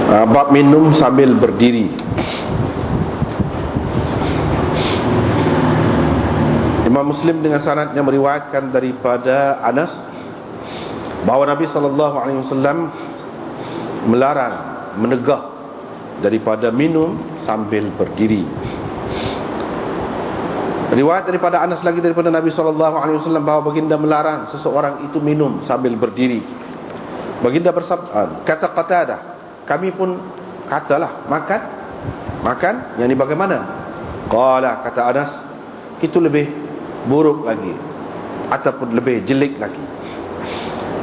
Bab minum sambil berdiri. Imam Muslim dengan sanadnya meriwayatkan daripada Anas bahawa Nabi SAW melarang, menegah daripada minum sambil berdiri. Riwayat daripada Anas lagi daripada Nabi SAW bahawa baginda melarang seseorang itu minum sambil berdiri. Baginda bersabda, kata Qatadah, kami pun katalah, makan yang ini bagaimana? Qala, kata Anas, itu lebih buruk lagi ataupun lebih jelek lagi.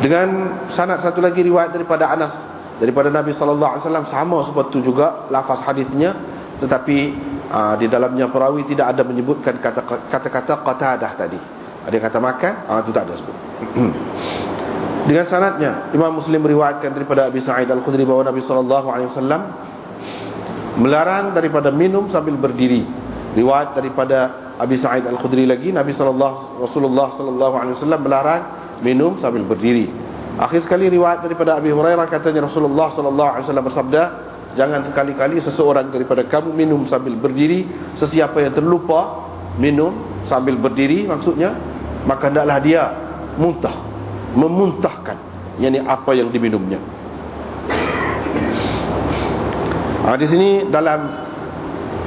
Dengan sanad satu lagi riwayat daripada Anas daripada Nabi SAW sama seperti itu juga lafaz hadisnya, tetapi di dalamnya perawi tidak ada menyebutkan kata-kata Qatadah tadi. Ada yang kata makan, itu tak ada sebut. Dengan sanadnya Imam Muslim meriwayatkan daripada Abi Sa'id Al-Khudri bahawa Nabi SAW melarang daripada minum sambil berdiri. Riwayat daripada Abi Sa'id Al-Khudri lagi, Rasulullah SAW melarang minum sambil berdiri. Akhir sekali riwayat daripada Abi Hurairah, katanya Rasulullah SAW bersabda, jangan sekali-kali seseorang daripada kamu minum sambil berdiri. Sesiapa yang terlupa minum sambil berdiri, maksudnya, maka hendaklah dia memuntahkan yakni apa yang diminumnya. Di sini dalam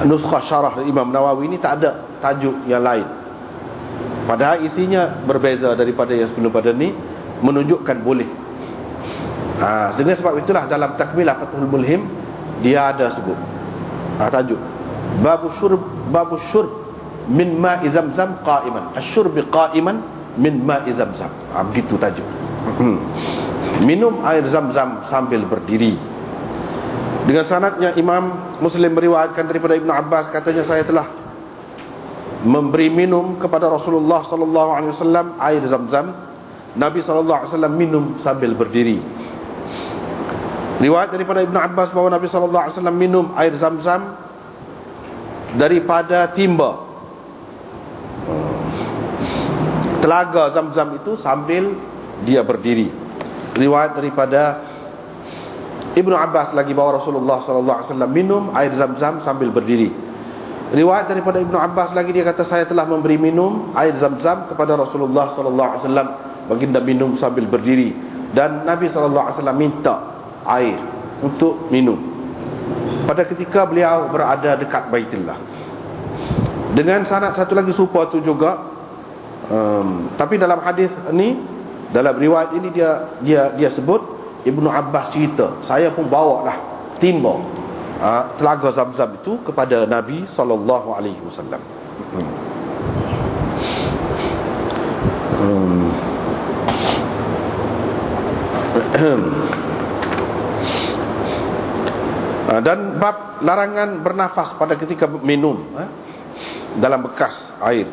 nuskah syarah Imam Nawawi ini tak ada tajuk yang lain, padahal isinya berbeza daripada yang sebelum pada ni, menunjukkan boleh. Dengan sebab itulah dalam Takmilah Fathul Mulhim dia ada sebut tajuk babu syurb min ma'i zamzam qa'iman, asyurb qa'iman min ma'i zamzam. Begitu tajuk. Minum air zam-zam sambil berdiri. Dengan sanadnya Imam Muslim meriwayatkan daripada Ibnu Abbas, katanya saya telah memberi minum kepada Rasulullah SAW air zam-zam. Nabi SAW minum sambil berdiri. Riwayat daripada Ibnu Abbas bahawa Nabi SAW minum air zam-zam daripada timba telaga zam-zam itu sambil dia berdiri. Riwayat daripada Ibnu Abbas lagi bahawa Rasulullah SAW minum air zam-zam sambil berdiri. Riwayat daripada Ibnu Abbas lagi, dia kata saya telah memberi minum air zam-zam kepada Rasulullah SAW, baginda minum sambil berdiri. Dan Nabi SAW minta air untuk minum pada ketika beliau berada dekat Baitullah. Dengan sanad satu lagi serupa tu juga, tapi dalam hadis ni, dalam riwayat ini dia sebut Ibnu Abbas cerita, saya pun bawa lah timba telaga zam-zam itu kepada Nabi SAW. Dan bab larangan bernafas pada ketika minum dalam bekas air,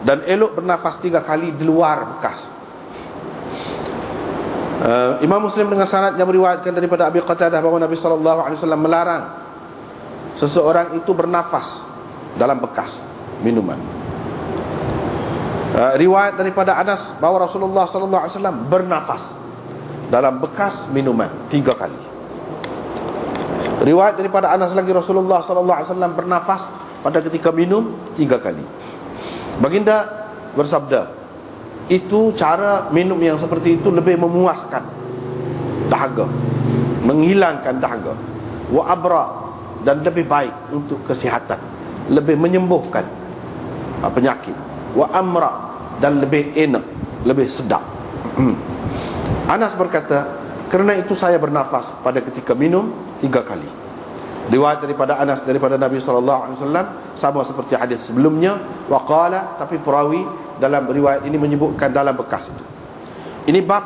dan elok bernafas 3 kali di luar bekas. Imam Muslim dengan sanadnya meriwayatkan daripada Abi Qatadah bahawa Nabi SAW melarang seseorang itu bernafas dalam bekas minuman. Riwayat daripada Anas bahawa Rasulullah SAW bernafas dalam bekas minuman 3 kali. Riwayat daripada Anas lagi, Rasulullah SAW bernafas pada ketika minum 3 kali. Baginda bersabda, itu cara minum yang seperti itu lebih memuaskan dahaga, menghilangkan dahaga, wa abra, dan lebih baik untuk kesihatan, lebih menyembuhkan penyakit, wa amra, dan lebih enak, lebih sedap. Anas berkata, kerana itu saya bernafas pada ketika minum 3 kali. Riwayat daripada Anas daripada Nabi SAW sama seperti hadis sebelumnya, wa qala, tapi perawi dalam riwayat ini menyebutkan dalam bekas itu. Ini bab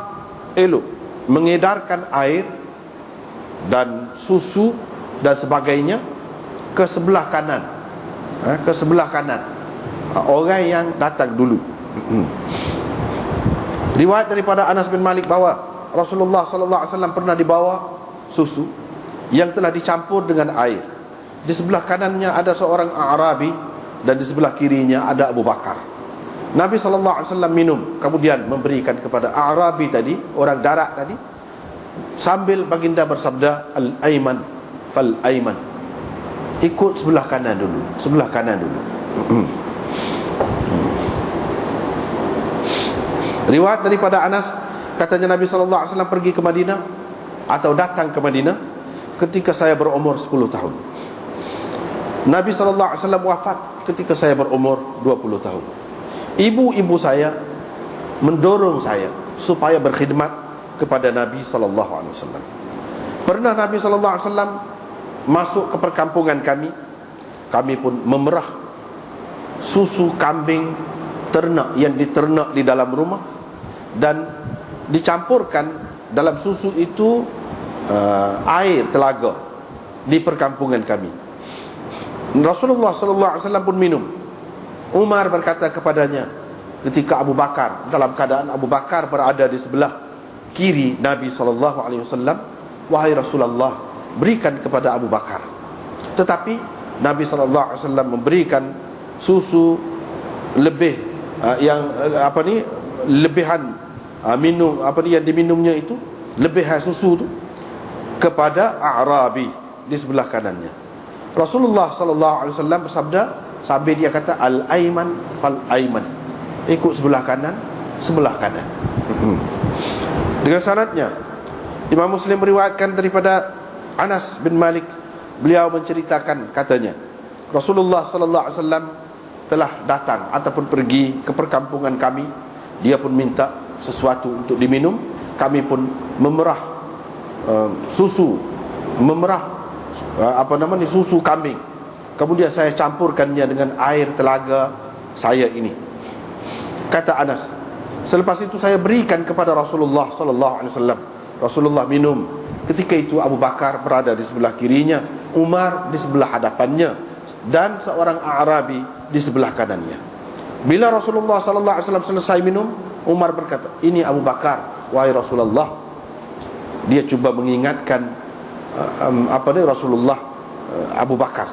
elok mengedarkan air dan susu dan sebagainya ke sebelah kanan, ke sebelah kanan orang yang datang dulu. Riwayat daripada Anas bin Malik bahawa Rasulullah SAW pernah dibawa susu yang telah dicampur dengan air. Di sebelah kanannya ada seorang Arabi dan di sebelah kirinya ada Abu Bakar. Nabi SAW minum, kemudian memberikan kepada Arabi tadi, orang darat tadi, sambil baginda bersabda, al-ayman fal-ayman, ikut sebelah kanan dulu, sebelah kanan dulu. Riwayat daripada Anas, katanya Nabi SAW pergi ke Madinah atau datang ke Madinah ketika saya berumur 10 tahun. Nabi SAW wafat ketika saya berumur 20 tahun. Ibu-ibu saya mendorong saya supaya berkhidmat kepada Nabi SAW. Pernah Nabi SAW masuk ke perkampungan kami. Kami pun memerah susu kambing ternak yang diternak di dalam rumah, dan dicampurkan dalam susu itu air telaga di perkampungan kami. Rasulullah SAW pun minum. Umar berkata kepadanya ketika Abu Bakar, dalam keadaan Abu Bakar berada di sebelah kiri Nabi SAW, wahai Rasulullah, berikan kepada Abu Bakar. Tetapi Nabi SAW memberikan susu lebih lebihan minum yang diminumnya itu, lebihan susu itu kepada A'rabi di sebelah kanannya. Rasulullah SAW bersabda sambil dia kata, al-ayman fal-ayman, ikut sebelah kanan, sebelah kanan. Dengan sanadnya Imam Muslim meriwayatkan daripada Anas bin Malik, beliau menceritakan, katanya Rasulullah SAW telah datang ataupun pergi ke perkampungan kami. Dia pun minta sesuatu untuk diminum. Kami pun memerah susu, memerah susu kambing. Kemudian saya campurkannya dengan air telaga saya ini. Kata Anas, selepas itu saya berikan kepada Rasulullah SAW. Rasulullah minum. Ketika itu Abu Bakar berada di sebelah kirinya, Umar di sebelah hadapannya, dan seorang A'rabi di sebelah kanannya. Bila Rasulullah SAW selesai minum, Umar berkata, ini Abu Bakar, wahai Rasulullah. Dia cuba mengingatkan Rasulullah Abu Bakar.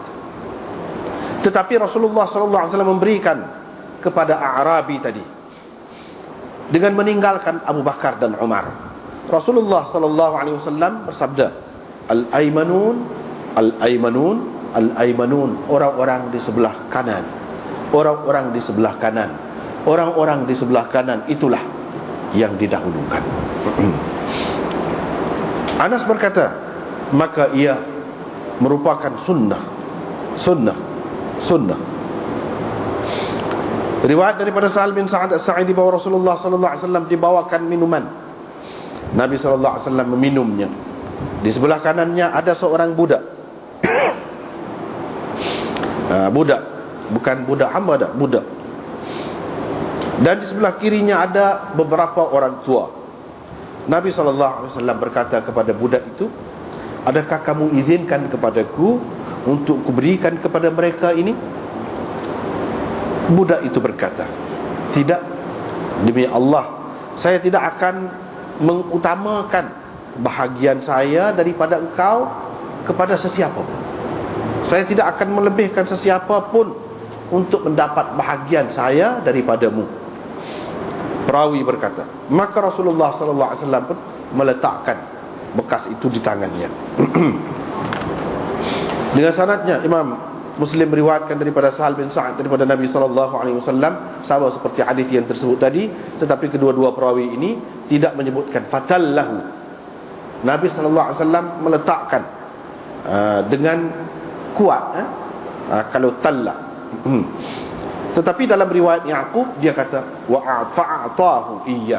Tetapi Rasulullah SAW memberikan kepada A'rabi tadi dengan meninggalkan Abu Bakar dan Umar. Rasulullah SAW bersabda, al-aymanun, al-aymanun, al-aymanun, orang-orang di sebelah kanan, orang-orang di sebelah kanan, orang-orang di sebelah kanan, itulah yang didahulukan. Anas berkata, maka ia merupakan sunnah. Riwayat daripada Sa'al bin Sa'ad As-Sa'idi bahawa Rasulullah SAW dibawakan minuman. Nabi SAW meminumnya. Di sebelah kanannya ada seorang budak. Budak, bukan budak hamba, budak. Dan di sebelah kirinya ada beberapa orang tua. Nabi SAW berkata kepada budak itu, adakah kamu izinkan kepadaku untuk kuberikan kepada mereka ini? Budak itu berkata, tidak, demi Allah, saya tidak akan mengutamakan bahagian saya daripada engkau kepada sesiapa pun. Saya tidak akan melebihkan sesiapa pun untuk mendapat bahagian saya daripadamu. Perawi berkata, maka Rasulullah SAW pun meletakkan bekas itu di tangannya. Dengan sanadnya Imam Muslim meriwayatkan daripada Sahal bin Sa'ad daripada Nabi SAW, sama seperti hadis yang tersebut tadi, tetapi kedua-dua perawi ini tidak menyebutkan fatallahu. Nabi SAW meletakkan dengan kuat, kalau talla. Tetapi dalam riwayat Ya'qub dia kata wa fa'atahu iya.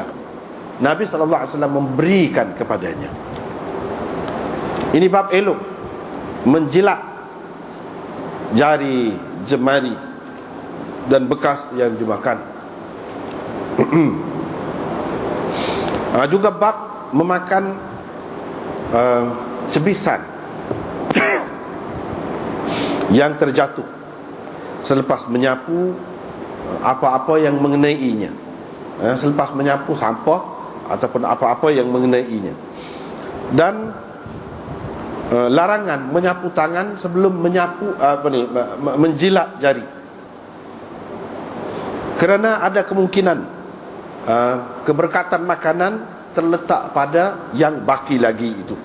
Nabi SAW memberikan kepadanya. Ini bab elok menjilat jari, jemari dan bekas yang dimakan. Juga bab memakan cebisan yang terjatuh selepas menyapu apa-apa yang mengenainya, selepas menyapu sampah ataupun apa-apa yang mengenainya. Dan larangan menyapu tangan sebelum menyapu menjilat jari, kerana ada kemungkinan keberkatan makanan terletak pada yang baki lagi itu.